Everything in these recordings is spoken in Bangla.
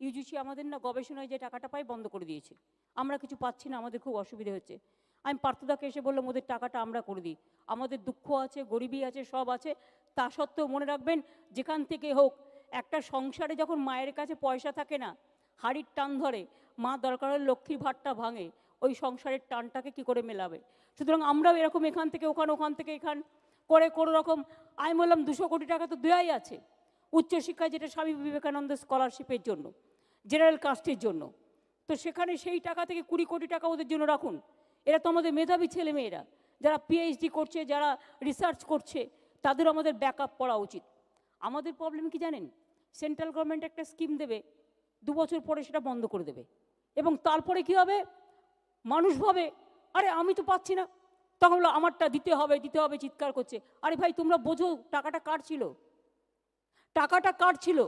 ইউজিসি আমাদের না গবেষণায় যে টাকাটা পাই বন্ধ করে দিয়েছে, আমরা কিছু পাচ্ছি না, আমাদের খুব অসুবিধা হচ্ছে। আমি পার্থদাকে এসে বললাম ওদের টাকাটা আমরা করে দিই, আমাদের দুঃখ আছে, গরিবী আছে, সব আছে, তা সত্ত্বেও মনে রাখবেন যেখান থেকে হোক একটা সংসারে যখন মায়ের কাছে পয়সা থাকে না, হাড়ির টান ধরে, মা দরকার হলে লক্ষ্মীর ভাতটা ভাঙে, ওই সংসারের টানটাকে কি করে মেলাবে। সুতরাং আমরাও এরকম এখান থেকে ওখান, ওখান থেকে এখান করে কোনো রকম, আমি বললাম 200 কোটি টাকা তো দেওয়াই আছে উচ্চশিক্ষায়, যেটা স্বামী বিবেকানন্দ স্কলারশিপের জন্য, জেনারেল কাস্টের জন্য। তো সেখানে সেই টাকা থেকে 20 কোটি টাকা ওদের জন্য রাখুন। এরা তো আমাদের মেধাবী ছেলেমেয়েরা, যারা পিএইচডি করছে, যারা রিসার্চ করছে, তাদেরও আমাদের ব্যাকআপ করা উচিত। আমাদের প্রবলেম কি জানেন, সেন্ট্রাল গভর্নমেন্ট একটা স্কিম দেবে, 2 বছর পরে সেটা বন্ধ করে দেবে, এবং তারপরে কি হবে, মানুষ ভাবে আরে আমি তো পাচ্ছি না, তখন বলো আমারটা দিতে হবে দিতে হবে, চিৎকার করছে। আরে ভাই তোমরা বোঝো টাকাটা কার ছিল, টাকাটা কার ছিল।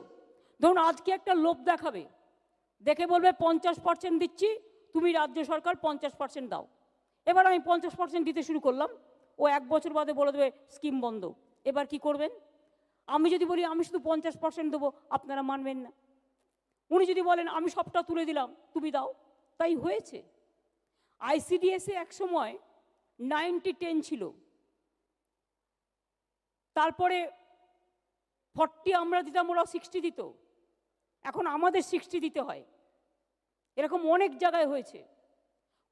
ধরুন আজকে একটা লোভ দেখাবে, দেখে বলবে 50% দিচ্ছি, তুমি রাজ্য সরকার 50% দাও। এবার আমি 50% দিতে শুরু করলাম, ও 1 বছর বাদে বলে দেবে স্কিম বন্ধ। এবার কি করবেন? আমি যদি বলি আমি শুধু 50% দেবো, আপনারা মানবেন না। উনি যদি বলেন আমি সবটা তুলে দিলাম, তুমি দাও। তাই হয়েছে। আইসিডিএসে এক সময় 90-10 ছিল, তারপরে 40 আমরা দিতাম, ওরা 60 দিত, এখন আমাদের 60 দিতে হয়। এরকম অনেক জায়গায় হয়েছে।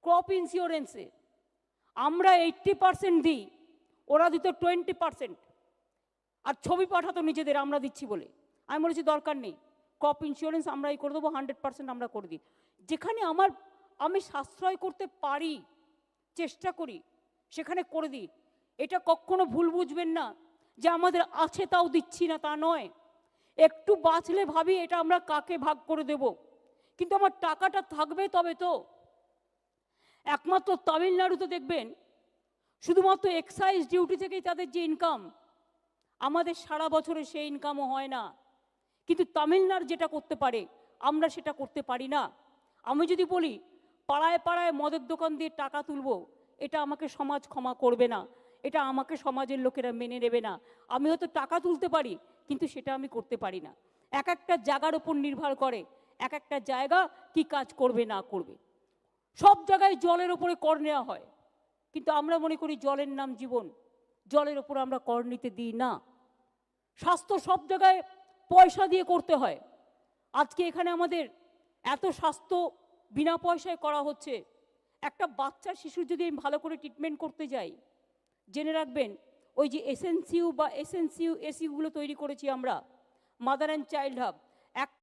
ক্রপ ইন্স্যুরেন্সে আমরা 80% দিই, ওরা দিত 20%, আর ছবি পাঠাতো নিজেদের আমরা দিচ্ছি বলে। আমি বলেছি দরকার নেই, ক্রপ ইন্স্যুরেন্স আমরাই করে দেবো, 100% আমরা করে দিই। যেখানে আমি সাশ্রয় করতে পারি, চেষ্টা করি, সেখানে করে দিই। এটা কখনো ভুল বুঝবেন না যে আমাদের আছে তাও দিচ্ছি না, তা নয়। একটু বাঁচলে ভাবি এটা আমরা কাকে ভাগ করে দেব, কিন্তু আমার টাকাটা থাকবে তবে তো। একমাত্র তামিলনাড়ুতে দেখবেন শুধুমাত্র এক্সাইজ ডিউটি থেকেই তাদের যে ইনকাম, আমাদের সারা বছরে সেই ইনকামও হয় না। কিন্তু তামিলনাড়ু যেটা করতে পারে আমরা সেটা করতে পারি না। আমি যদি বলি পাড়ায় পাড়ায় মদের দোকান দিয়ে টাকা তুলবো, এটা আমাকে সমাজ ক্ষমা করবে না, এটা আমাকে সমাজের লোকেরা মেনে নেবে না। আমি হয়তো টাকা তুলতে পারি, কিন্তু সেটা আমি করতে পারি না। এক একটা জায়গার উপর নির্ভর করে, এক একটা জায়গা কি কাজ করবে না করবে। সব জায়গায় জলের ওপরে কর নেওয়া হয়, কিন্তু আমরা মনে করি জলের নাম জীবন, জলের ওপর আমরা কর নিতে দিই না। স্বাস্থ্য সব জায়গায় পয়সা দিয়ে করতে হয়। আজকে এখানে আমাদের এত স্বাস্থ্য বিনা পয়সায় করা হচ্ছে। একটা বাচ্চা শিশুর যদি আমি ভালো করে ট্রিটমেন্ট করতে যাই, জেনে রাখবেন ওই যে এসএনসিইউ বা এসএনসিইউ এসিগুলো তৈরি করেছি আমরা, মাদার অ্যান্ড চাইল্ড হাব,